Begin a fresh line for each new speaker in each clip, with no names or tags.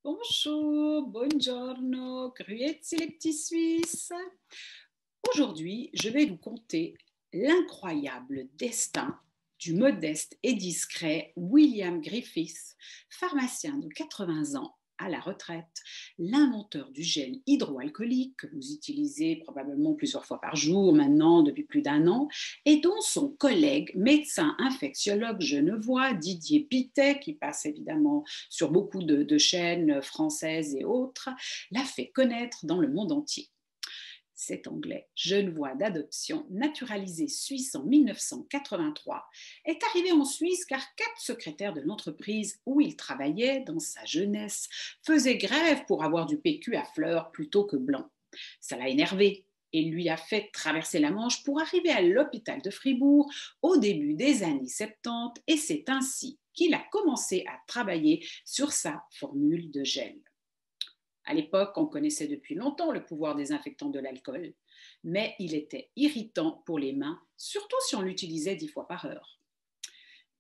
Bonjour, buongiorno, grüezi les petits Suisses. Aujourd'hui, je vais vous conter l'incroyable destin du modeste et discret William Griffiths, pharmacien de 80 ans à la retraite, l'inventeur du gel hydroalcoolique que vous utilisez probablement plusieurs fois par jour maintenant depuis plus d'un an, et dont son collègue médecin infectiologue genevois Didier Pittet, qui passe évidemment sur beaucoup de chaînes françaises et autres, l'a fait connaître dans le monde entier. Cet Anglais, genevois d'adoption, naturalisé suisse en 1983, est arrivé en Suisse car 4 secrétaires de l'entreprise où il travaillait dans sa jeunesse faisaient grève pour avoir du PQ à fleurs plutôt que blanc. Ça l'a énervé et lui a fait traverser la Manche pour arriver à l'hôpital de Fribourg au début des années 70 et c'est ainsi qu'il a commencé à travailler sur sa formule de gel. À l'époque, on connaissait depuis longtemps le pouvoir désinfectant de l'alcool, mais il était irritant pour les mains, surtout si on l'utilisait 10 fois par heure.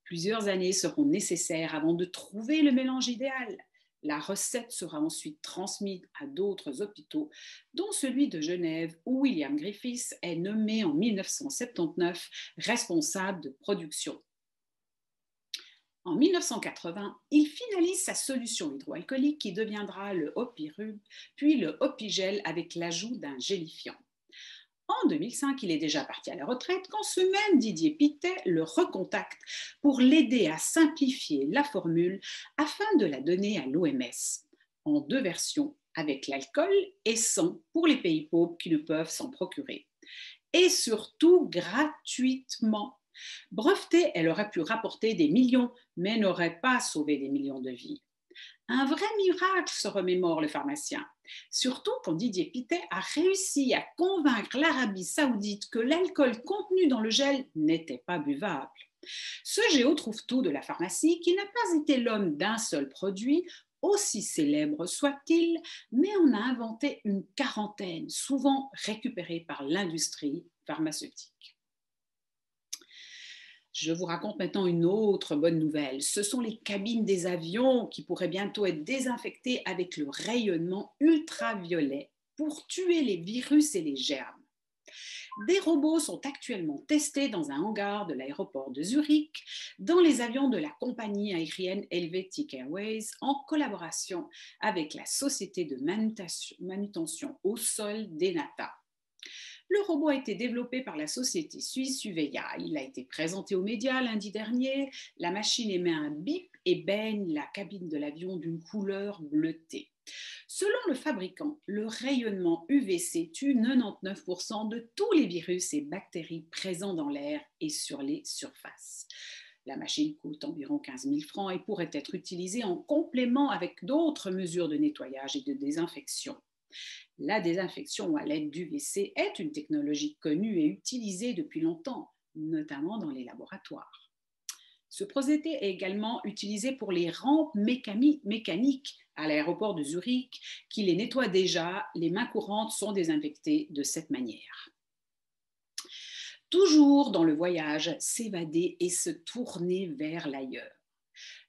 Plusieurs années seront nécessaires avant de trouver le mélange idéal. La recette sera ensuite transmise à d'autres hôpitaux, dont celui de Genève, où William Griffiths est nommé en 1979 responsable de production. En 1980, il finalise sa solution hydroalcoolique qui deviendra le Hopirub, puis le Hopigel avec l'ajout d'un gélifiant. En 2005, il est déjà parti à la retraite quand ce même Didier Pittet le recontacte pour l'aider à simplifier la formule afin de la donner à l'OMS en 2 versions, avec l'alcool et sans pour les pays pauvres qui ne peuvent s'en procurer. Et surtout gratuitement. Brevetée, elle aurait pu rapporter des millions, mais n'aurait pas sauvé des millions de vies. Un vrai miracle, se remémore le pharmacien, surtout quand Didier Pittet a réussi à convaincre l'Arabie saoudite que l'alcool contenu dans le gel n'était pas buvable. Ce géo trouve tout de la pharmacie qui n'a pas été l'homme d'un seul produit, aussi célèbre soit-il, mais en a inventé une quarantaine, souvent récupérée par l'industrie pharmaceutique. Je vous raconte maintenant une autre bonne nouvelle. Ce sont les cabines des avions qui pourraient bientôt être désinfectées avec le rayonnement ultraviolet pour tuer les virus et les germes. Des robots sont actuellement testés dans un hangar de l'aéroport de Zurich, dans les avions de la compagnie aérienne Helvetic Airways, en collaboration avec la société de manutention au sol d'Enata. Le robot a été développé par la société suisse Uveia. Il a été présenté aux médias lundi dernier. La machine émet un bip et baigne la cabine de l'avion d'une couleur bleutée. Selon le fabricant, le rayonnement UVC tue 99% de tous les virus et bactéries présents dans l'air et sur les surfaces. La machine coûte environ 15 000 francs et pourrait être utilisée en complément avec d'autres mesures de nettoyage et de désinfection. La désinfection à l'aide d'UVC est une technologie connue et utilisée depuis longtemps, notamment dans les laboratoires. Ce procédé est également utilisé pour les rampes mécaniques à l'aéroport de Zurich, qui les nettoient déjà. Les mains courantes sont désinfectées de cette manière. Toujours dans le voyage, s'évader et se tourner vers l'ailleurs.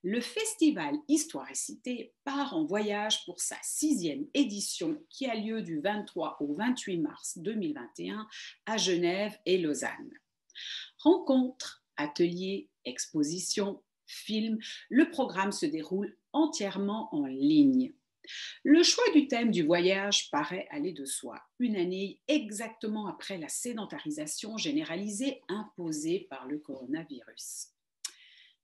Le festival Histoire et Cité part en voyage pour sa 6e édition qui a lieu du 23 au 28 mars 2021 à Genève et Lausanne. Rencontres, ateliers, expositions, films, le programme se déroule entièrement en ligne. Le choix du thème du voyage paraît aller de soi, une année exactement après la sédentarisation généralisée imposée par le coronavirus.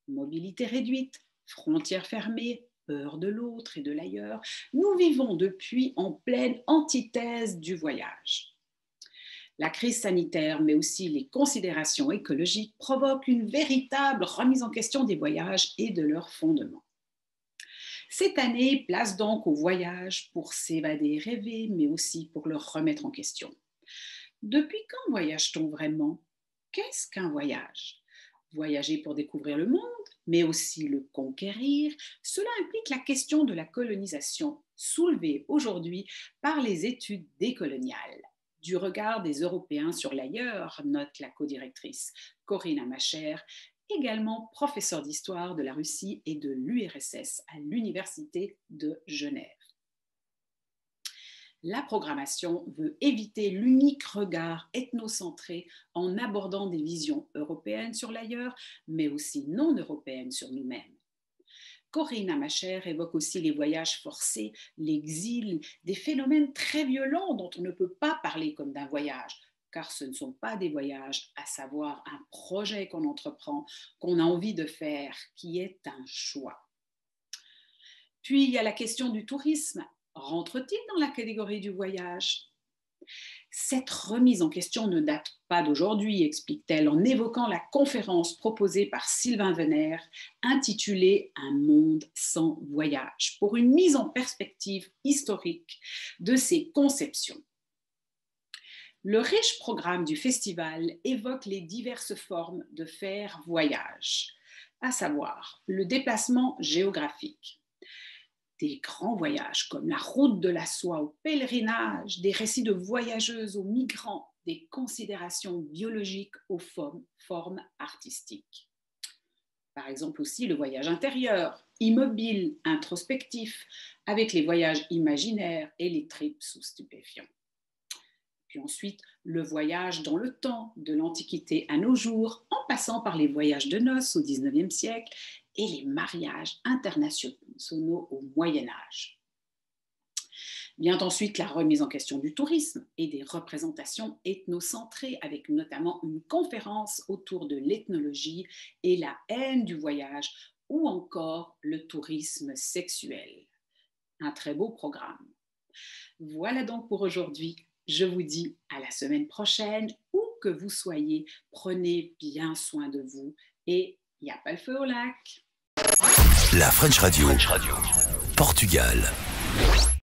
Mobilité réduite, frontières fermées, peur de l'autre et de l'ailleurs, nous vivons depuis en pleine antithèse du voyage. La crise sanitaire, mais aussi les considérations écologiques, provoquent une véritable remise en question des voyages et de leurs fondements. Cette année, place donc au voyage pour s'évader et rêver, mais aussi pour le remettre en question. Depuis quand voyage-t-on vraiment? Qu'est-ce qu'un voyage? Voyager pour découvrir le monde, mais aussi le conquérir, cela implique la question de la colonisation, soulevée aujourd'hui par les études décoloniales. Du regard des Européens sur l'ailleurs, note la codirectrice Corinna Macher, également professeur d'histoire de la Russie et de l'URSS à l'Université de Genève. La programmation veut éviter l'unique regard ethnocentré en abordant des visions européennes sur l'ailleurs, mais aussi non européennes sur nous-mêmes. Corinne Amacher évoque aussi les voyages forcés, l'exil, des phénomènes très violents dont on ne peut pas parler comme d'un voyage, car ce ne sont pas des voyages, à savoir un projet qu'on entreprend, qu'on a envie de faire, qui est un choix. Puis il y a la question du tourisme. Rentre-t-il dans la catégorie du voyage ? Cette remise en question ne date pas d'aujourd'hui, explique-t-elle en évoquant la conférence proposée par Sylvain Venère intitulée Un monde sans voyage, pour une mise en perspective historique de ces conceptions. Le riche programme du festival évoque les diverses formes de faire voyage, à savoir le déplacement géographique, des grands voyages comme la route de la soie au pèlerinage, des récits de voyageuses aux migrants, des considérations biologiques aux formes artistiques. Par exemple aussi le voyage intérieur, immobile, introspectif, avec les voyages imaginaires et les trips sous stupéfiants. Puis ensuite, le voyage dans le temps, de l'Antiquité à nos jours, en passant par les voyages de noces au XIXe siècle et les mariages internationaux au Moyen-Âge. Vient ensuite la remise en question du tourisme et des représentations ethnocentrées, avec notamment une conférence autour de l'ethnologie et la haine du voyage, ou encore le tourisme sexuel. Un très beau programme. Voilà donc pour aujourd'hui. Je vous dis à la semaine prochaine, où que vous soyez, prenez bien soin de vous et il n'y a pas le feu au lac.
La French Radio, Portugal.